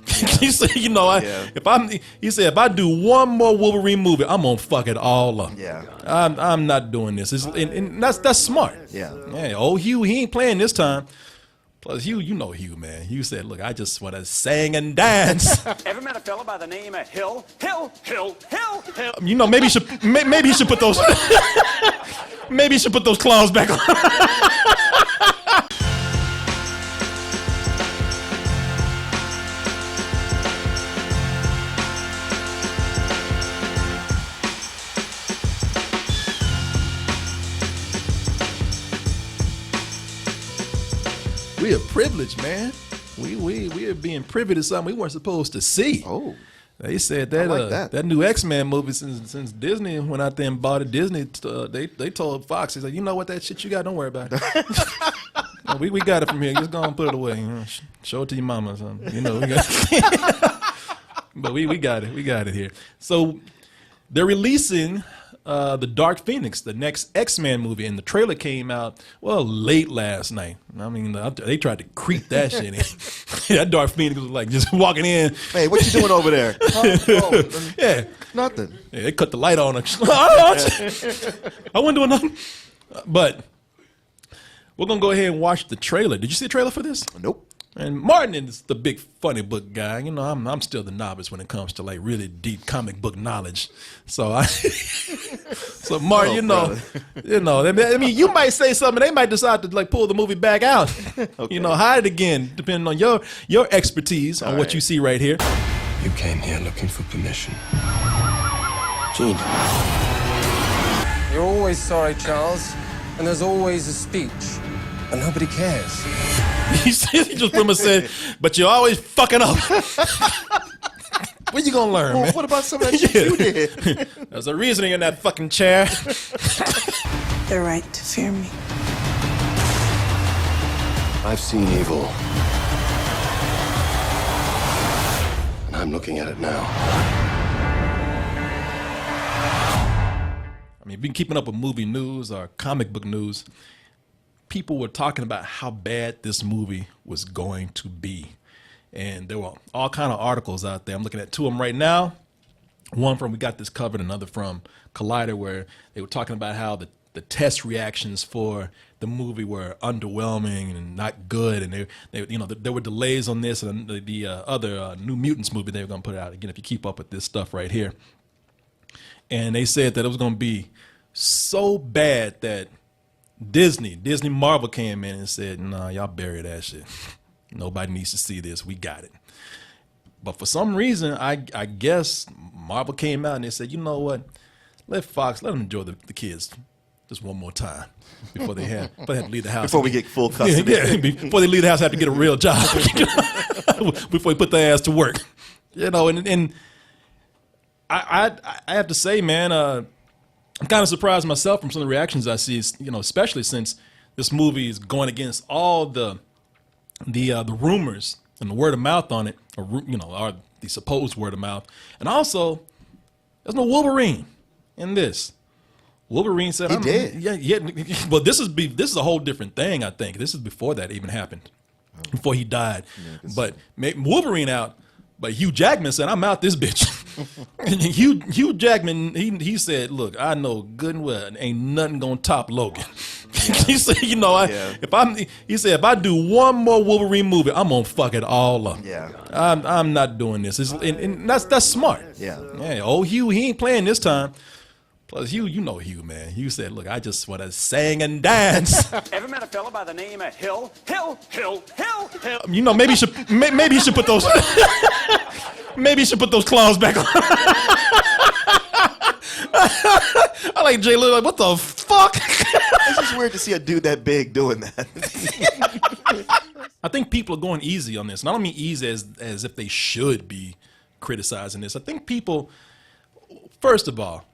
He said, you know, he said, if I do one more Wolverine movie, I'm gonna fuck it all up. Yeah. I'm not doing this. And that's smart. Yeah. Yeah. Old Hugh, he ain't playing this time. Plus, Hugh, you know Hugh, man. Hugh said, look, I just want to sing and dance. Ever met a fella by the name of Hill? You know, maybe he should put those maybe he should put those clowns back on. We are privileged, man. We are being privy to something we weren't supposed to see. Oh. They said that that new X-Men movie, since Disney went out there and bought it, Disney they told Fox, they said, you know what, that shit you got, don't worry about it. we got it from here. Just go and put it away. You know, show it to your mama or something. You know, we got but we got it. We got it here. So they're releasing the Dark Phoenix, the next X-Men movie, and the trailer came out, well, late last night. I mean, they tried to creep that shit in. That Dark Phoenix was like just walking in. Hey, what you doing over there? Yeah. Nothing. Yeah, they cut the light on. I wasn't doing nothing. But we're going to go ahead and watch the trailer. Did you see the trailer for this? Nope. And Martin is the big funny book guy. You know, I'm still the novice when it comes to like really deep comic book knowledge. So so Martin, you know, I mean, you might say something, they might decide to like pull the movie back out. Okay. You know, hide it again, depending on your expertise on what you see right here. You came here looking for permission. Gene. You're always sorry, Charles, and there's always a speech, and nobody cares. He just pretty much said, but you're always fucking up. When you gonna learn, man? What about some of that shit you did? There's a reason you're in that fucking chair. They're right to fear me. I've seen evil. And I'm looking at it now. I mean, if you've been keeping up with movie news or comic book news, people were talking about how bad this movie was going to be. And there were all kind of articles out there. I'm looking at two of them right now. One from We Got This Covered, another from Collider, where they were talking about how the test reactions for the movie were underwhelming and not good. And they you know, there were delays on this, and the other New Mutants movie they were going to put out. Again, if you keep up with this stuff right here. And they said that it was going to be so bad that Disney Marvel came in and said, nah, y'all bury that shit. Nobody needs to see this. We got it. But for some reason, I guess Marvel came out and they said, you know what? Let them enjoy the kids just one more time before they have to leave the house. Before we get full custody. Yeah, before they leave the house, have to get a real job. Before they put their ass to work. You know, and I have to say, man, I'm kind of surprised myself from some of the reactions I see, you know, especially since this movie is going against all the rumors and the word of mouth on it, or the supposed word of mouth. And also, there's no Wolverine in this. Wolverine said, he did. Yeah. Well, this is a whole different thing, I think. This is before that even happened, before he died. Yeah, but Wolverine out, but Hugh Jackman said, I'm out this bitch. And Hugh Jackman, he said, look, I know good and well, ain't nothing gonna top Logan. He said, you know, if I do one more Wolverine movie, I'm gonna fuck it all up. Yeah. I'm not doing this. And that's smart. Yeah. Yeah. Old Hugh, he ain't playing this time. Plus, you know Hugh, man. Hugh said, look, I just want to sing and dance. Ever met a fella by the name of Hill? You know, maybe he should put those maybe he should put those clowns back on. I like Jay Lou, like, what the fuck? It's just weird to see a dude that big doing that. I think people are going easy on this. And I don't mean easy as if they should be criticizing this. I think people, first of all,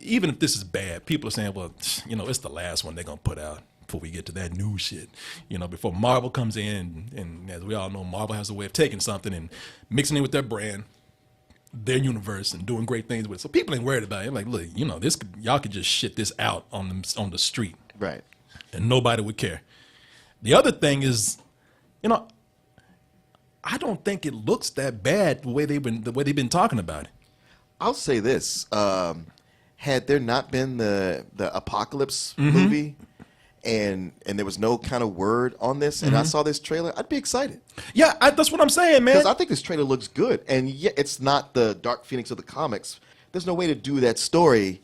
even if this is bad, people are saying, well, you know, it's the last one they're going to put out before we get to that new shit. You know, before Marvel comes in, and as we all know, Marvel has a way of taking something and mixing it with their brand, their universe, and doing great things with it. So people ain't worried about it. Like, look, you know, y'all could just shit this out on the street. Right. And nobody would care. The other thing is, you know, I don't think it looks that bad the way they've been talking about it. I'll say this: had there not been the Apocalypse movie, and there was no kind of word on this, and I saw this trailer, I'd be excited. Yeah, that's what I'm saying, man. Because I think this trailer looks good, and yeah, it's not the Dark Phoenix of the comics. There's no way to do that story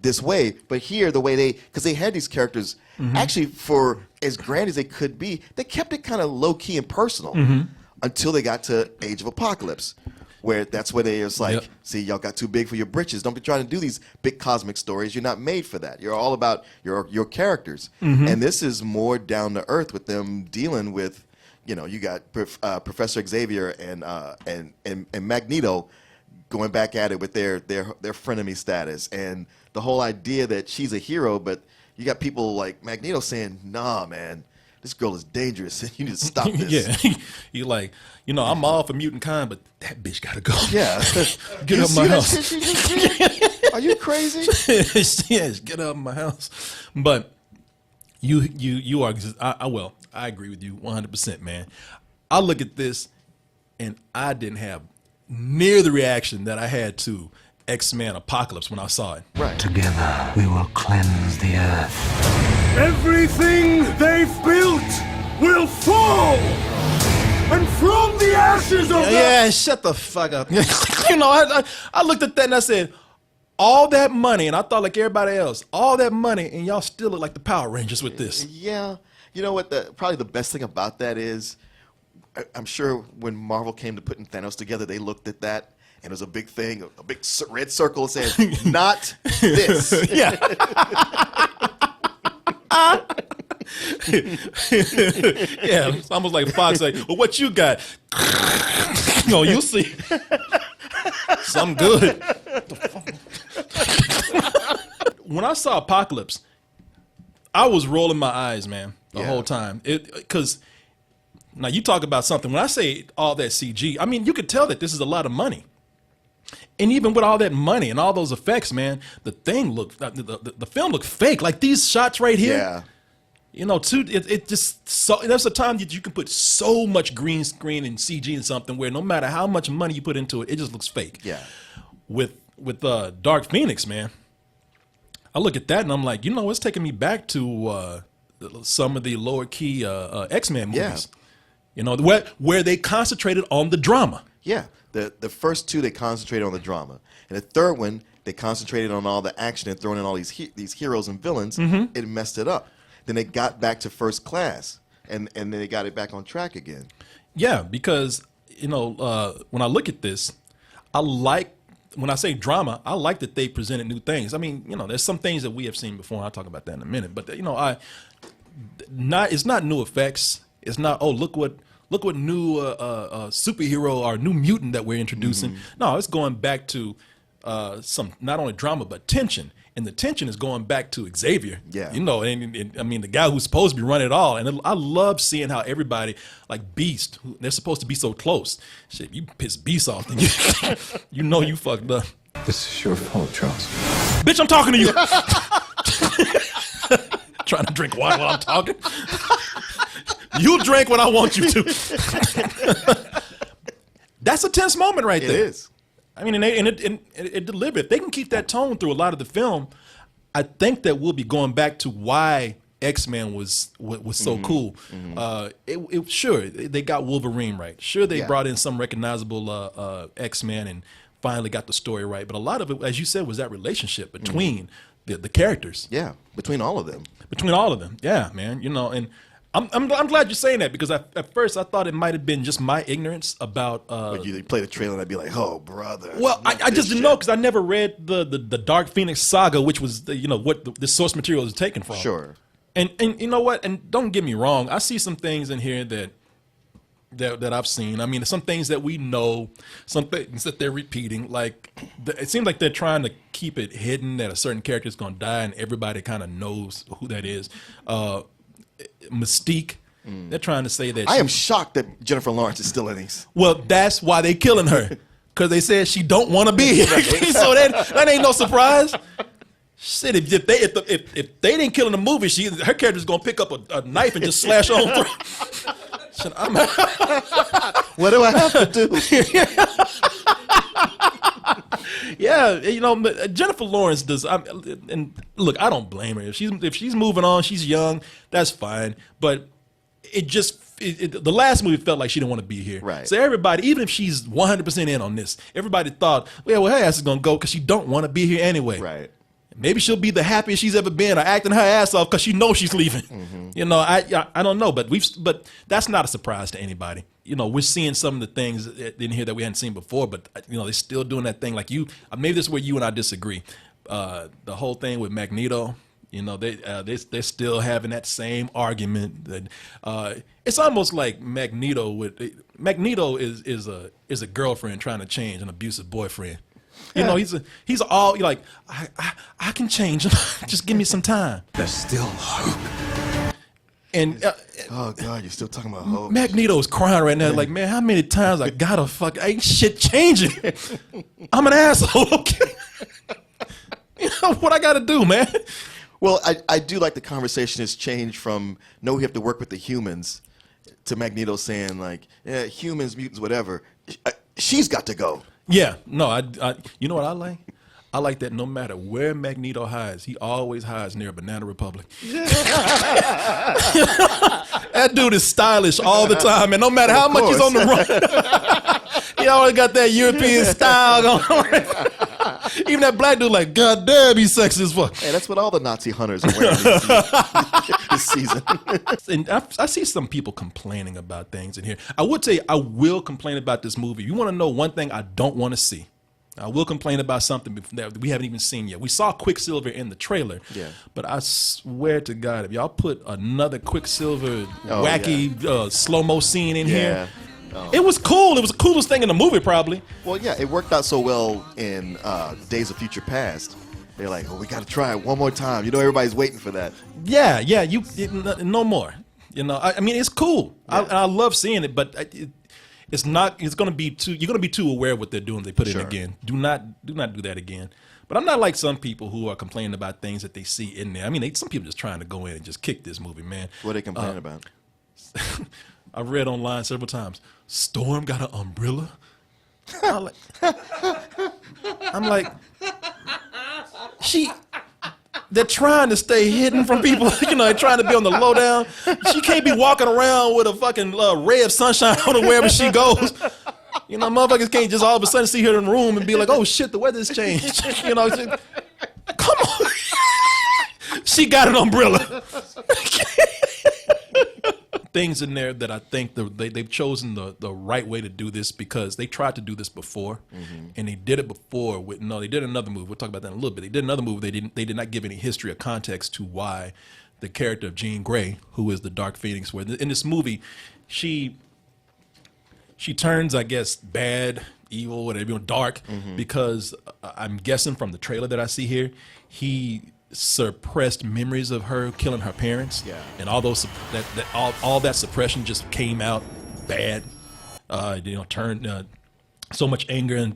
this way, but here the way because they had these characters actually for as grand as they could be, they kept it kind of low key and personal until they got to Age of Apocalypse, where that's where they was like, see, y'all got too big for your britches. Don't be trying to do these big cosmic stories. You're not made for that. You're all about your characters, and this is more down to earth with them dealing with, you got Professor Xavier and Magneto going back at it with their frenemy status, and the whole idea that she's a hero, but you got people like Magneto saying, nah, man, this girl is dangerous, and you need to stop this. Yeah, you like, I'm all for mutant kind, but that bitch gotta go. Yeah. Get up my house. Are you crazy? Yes, get up my house. But you are, I agree with you 100%, man. I look at this, and I didn't have near the reaction that I had to X-Men Apocalypse when I saw it. Right. Together, we will cleanse the earth. Everything they've built will fall! And from the ashes of Yeah, shut the fuck up. I looked at that and I said, all that money, and I thought like everybody else, all that money, and y'all still look like the Power Rangers with this. Yeah. You know what? Probably the best thing about that is, I'm sure when Marvel came to putting Thanos together, they looked at that, and it was a big thing, a big red circle saying, not this. Yeah. Yeah, it's almost like Fox, like, well, what you got? You'll see. Something good. When I saw Apocalypse, I was rolling my eyes, man, the whole time. Because now you talk about something. When I say all that CG, I mean, you could tell that this is a lot of money. And even with all that money and all those effects, man, the thing looked, the film looked fake. Like these shots right here. Yeah. It just there's a time that you can put so much green screen and CG in something where no matter how much money you put into it, it just looks fake. Yeah. With Dark Phoenix, man, I look at that and I'm like, it's taking me back to some of the lower key X-Men movies. Yeah. Where they concentrated on the drama. Yeah. The first two, they concentrated on the drama. And the third one, they concentrated on all the action and throwing in all these heroes and villains. It messed it up. Then they got back to First Class, and then they got it back on track again. Yeah, because, when I look at this, when I say drama, I like that they presented new things. I mean, there's some things that we have seen before, and I'll talk about that in a minute. But, it's not new effects. It's not, look what new superhero or new mutant that we're introducing. No, it's going back to some not only drama but tension, and the tension is going back to Xavier. Yeah, and I mean the guy who's supposed to be running it all. And I love seeing how everybody, like Beast, they're supposed to be so close. Shit, you piss Beast off, then you fucked up. This is your fault, Charles. Bitch, I'm talking to you. Trying to drink wine while I'm talking. You drink when I want you to. That's a tense moment right there. It is. I mean, and it delivered. If they can keep that tone through a lot of the film, I think that we'll be going back to why X-Men was so cool. Sure, they got Wolverine right. Sure, they brought in some recognizable X-Men and finally got the story right. But a lot of it, as you said, was that relationship between the characters. Yeah, between all of them. Between all of them. Yeah, man. And I'm glad you're saying that, because at first I thought it might have been just my ignorance about. You play the trailer and I'd be like, "Oh, brother." Well, I just didn't know, because I never read the Dark Phoenix saga, which was what the source material is taken from. Sure. And you know what? And don't get me wrong, I see some things in here that I've seen. I mean, some things that we know, some things that they're repeating. Like it seems like they're trying to keep it hidden that a certain character is going to die, and everybody kind of knows who that is. Mystique. They're trying to say that I am shocked that Jennifer Lawrence is still in these. Well, that's why they killing her, because they said she don't want to be here. So that ain't no surprise. Shit, if they didn't kill in the movie, her character's gonna pick up a knife and just slash her own throat. What do I have to do? Yeah, you know, Jennifer Lawrence does. And look, I don't blame her. If she's moving on, she's young. That's fine. But the last movie felt like she didn't want to be here. Right. So everybody, even if she's 100% in on this, everybody thought, well, her ass is gonna go because she don't want to be here anyway. Right. Maybe she'll be the happiest she's ever been, or acting her ass off because she knows she's leaving. Mm-hmm. You know, I don't know, but that's not a surprise to anybody. You know, we're seeing some of the things in here that we hadn't seen before, but you know, they're still doing that thing. Like maybe this is where you and I disagree. The whole thing with Magneto. You know, they're still having that same argument that it's almost like Magneto is a girlfriend trying to change an abusive boyfriend. You know, he's all like, I can change. Just give me some time. There's still hope. And Oh God, you're still talking about hope. Magneto's crying right now. Like, man, how many times I gotta ain't shit changing. I'm an asshole. Okay, you know what I gotta do, man. Well, I do like the conversation has changed from no, we have to work with the humans to Magneto saying like, yeah, humans, mutants, whatever. She's got to go. Yeah, no, I you know what I like? I like that no matter where Magneto hides, he always hides near Banana Republic. That dude is stylish all the time, and no matter how much he's on the run, he always got that European style going. Even that black dude, like, God damn, he's sexy as fuck. Hey, that's what all the Nazi hunters are wearing this season. And I see some people complaining about things in here. I would say I will complain about this movie. You want to know one thing I don't want to see? I will complain about something that we haven't even seen yet. We saw Quicksilver in the trailer, but I swear to God, if y'all put another Quicksilver wacky slow-mo scene in here, it was cool. It was the coolest thing in the movie, probably. Well, yeah, it worked out so well in Days of Future Past. They're like, oh, we got to try it one more time. You know, everybody's waiting for that. Yeah, no more. You know, I mean, it's cool. Yeah. I love seeing it, but it's not. It's going to be too. You're going to be too aware of what they're doing. They put it in again. Do not do that again. But I'm not like some people who are complaining about things that they see in there. I mean, some people just trying to go in and just kick this movie, man. What are they complaining about? I read online several times. Storm got an umbrella. I'm like, they're trying to stay hidden from people. You know, they're trying to be on the lowdown. She can't be walking around with a fucking ray of sunshine on her wherever she goes. You know, motherfuckers can't just all of a sudden see her in the room and be like, oh shit, the weather's changed. You know, come on. She got an umbrella. Things in there that I think they've chosen the right way to do this, because they tried to do this before, and they did it before they did another movie. We'll talk about that in a little bit. They did another movie. They did not give any history or context to why the character of Jean Grey, who is the Dark Phoenix, where in this movie she turns, I guess, bad, evil, whatever, dark, because I'm guessing from the trailer that I see here, he suppressed memories of her killing her parents, and all those all that suppression just came out bad. Turned so much anger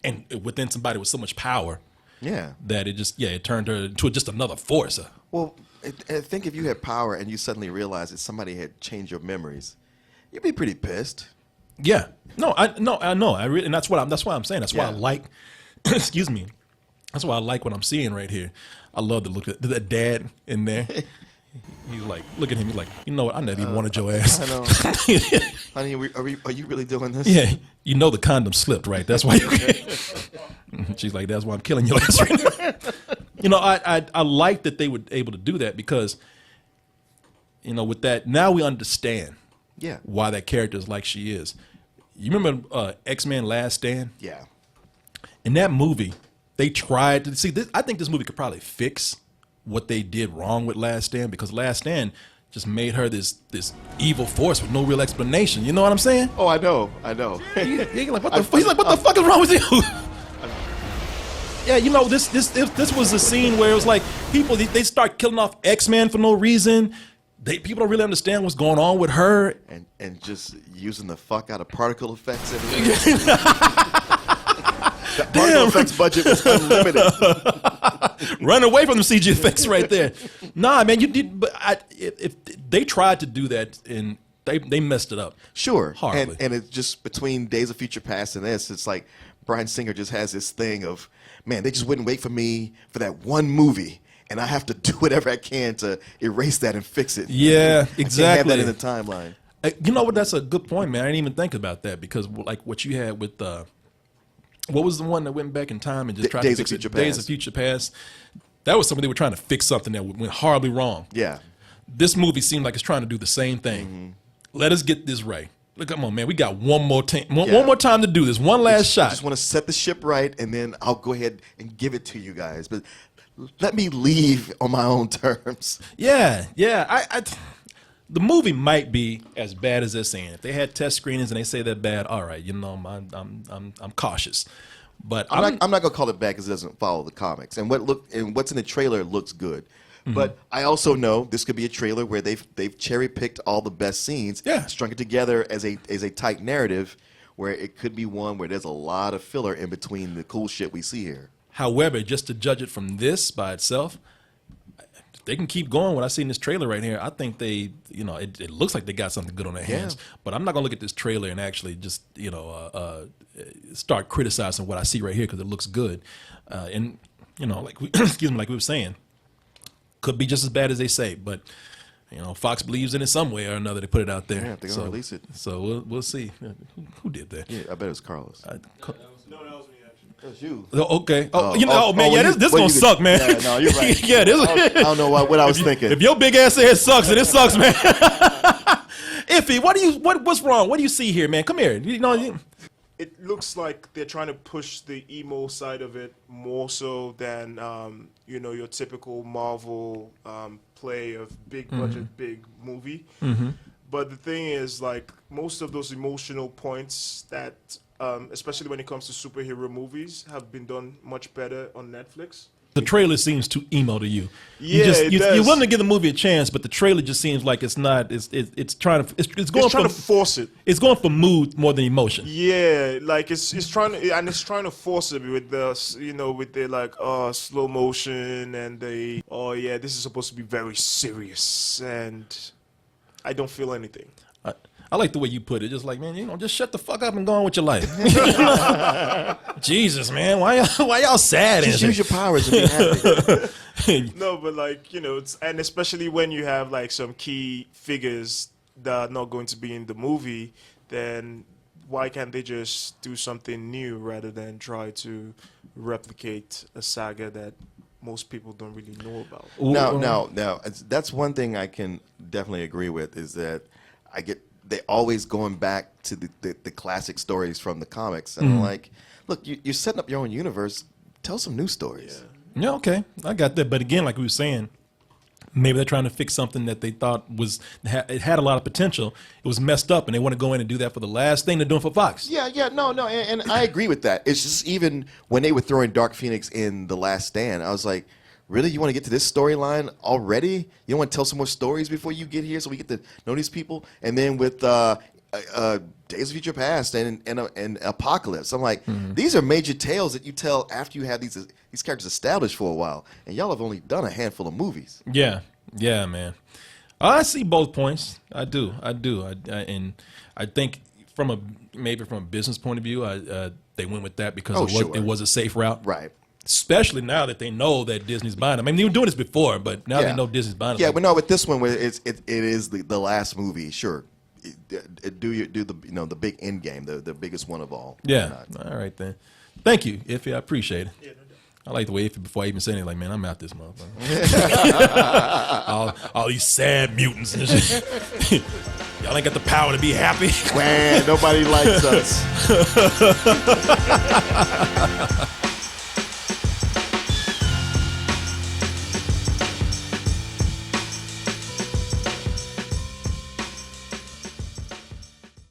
and within somebody with so much power, that it turned her into just another force. Well, I think if you had power and you suddenly realized that somebody had changed your memories, you'd be pretty pissed. Yeah, I know. I really, and that's why I'm saying. That's why I like. Excuse me. That's why I like what I'm seeing right here. I love the look at the dad in there. He's like, look at him. He's like, you know what? I never even wanted your ass. I know. Honey, are you really doing this? Yeah, you know the condom slipped, right? That's why you. She's like, that's why I'm killing your ass right now. You know, I like that they were able to do that, because, you know, with that, now we understand why that character is like she is. You remember X-Men Last Stand? Yeah. In that movie, they tried to see this. I think this movie could probably fix what they did wrong with Last Stand, because Last Stand just made her this evil force with no real explanation. You know what I'm saying? Oh, I know. He's like, what the fuck is wrong with you? Yeah, you know, this was a scene where it was like people they start killing off X-Men for no reason. People don't really understand what's going on with her, and just using the fuck out of particle effects. The particle effects budget was unlimited. Run away from the CG effects right there. Nah, man, you did. But if they tried to do that, and they messed it up. Sure. Horribly. And it's just between Days of Future Past and this, it's like Bryan Singer just has this thing of, man, they just wouldn't wait for me for that one movie, and I have to do whatever I can to erase that and fix it. Yeah, I exactly. can't have that in the timeline. You know what? That's a good point, man. I didn't even think about that because, like, what you had with what was the one that went back in time and just tried Days to of fix it? Future Days Past. of Future Past. That was something they were trying to fix something that went horribly wrong. Yeah. This movie seemed like it's trying to do the same thing. Let us get this right. Look, come on, man. We got one more time. One more time to do this. One last shot. I just want to set the ship right, and then I'll go ahead and give it to you guys. But let me leave on my own terms. Yeah. The movie might be as bad as they're saying. If they had test screenings and they say they're bad, all right, you know, I'm cautious. But I'm not gonna call it bad because it doesn't follow the comics. And what's in the trailer looks good. But I also know this could be a trailer where they've cherry picked all the best scenes, strung it together as a tight narrative, where it could be one where there's a lot of filler in between the cool shit we see here. However, just to judge it from this by itself, if they can keep going. What I see in this trailer right here, I think they, you know, it looks like they got something good on their hands. But I'm not gonna look at this trailer and actually just, you know, start criticizing what I see right here because it looks good. And you know, like excuse me, like we were saying, could be just as bad as they say. But you know, Fox believes in it some way or another. They put it out there. Yeah, they're gonna release it. So we'll see. Who did that? Yeah, I bet it was Carlos. No, that was me actually. That was you. Oh, okay. Oh, man, yeah, this what gonna you did- suck, man. Yeah, no, you're right. Yeah, this. I don't know what I was thinking. If your big ass head sucks, then it sucks, man. Iffy, what's wrong? What do you see here, man? Come here. You know, It looks like they're trying to push the emo side of it more so than you know, your typical Marvel play of big budget, big movie. But the thing is, like, most of those emotional points that, especially when it comes to superhero movies, have been done much better on Netflix. the trailer seems too emo to you. Yeah, it you're does. willing to give the movie a chance, but the trailer just seems like it's not. It's trying to. It's going It's trying to force it. It's going for mood more than emotion. Yeah, like it's trying to, and it's trying to force it with the, you know, with the like slow motion and the, oh yeah, this is supposed to be very serious, and I don't feel anything. I like the way you put it. Just like, man, you know, just shut the fuck up and go on with your life. Jesus, man, why y'all sad? Just use your powers and be happy. No, but like, you know, and especially when you have like some key figures that are not going to be in the movie, then why can't they just do something new rather than try to replicate a saga that most people don't really know about? Now, that's one thing I can definitely agree with is that they always going back to the classic stories from the comics, and I'm like, look, you're setting up your own universe. Tell some new stories. Yeah, okay, I got that. But again, like we were saying, maybe they're trying to fix something that they thought it had a lot of potential. It was messed up, and they want to go in and do that for the last thing they're doing for Fox. Yeah, no, and I agree with that. It's just even when they were throwing Dark Phoenix in The Last Stand, I was like, really? You want to get to this storyline already? You don't want to tell some more stories before you get here so we get to know these people? And then with Days of Future Past and Apocalypse, I'm like, these are major tales that you tell after you have these characters established for a while. And y'all have only done a handful of movies. Yeah, man. I see both points. I do. And I think from a business point of view, they went with that because it was a safe route. Right. Especially now that they know that Disney's buying them. I mean, they were doing this before, but now they know Disney's buying them. Yeah, but no, with this one, where it is the last movie. Sure, do the big end game, the biggest one of all. Yeah. All right then. Thank you, Iffy. I appreciate it. Yeah, no doubt. I like the way Iffy, before I even say anything, like, man, I'm out this motherfucker. all these sad mutants and shit. Y'all ain't got the power to be happy. Man, nobody likes us.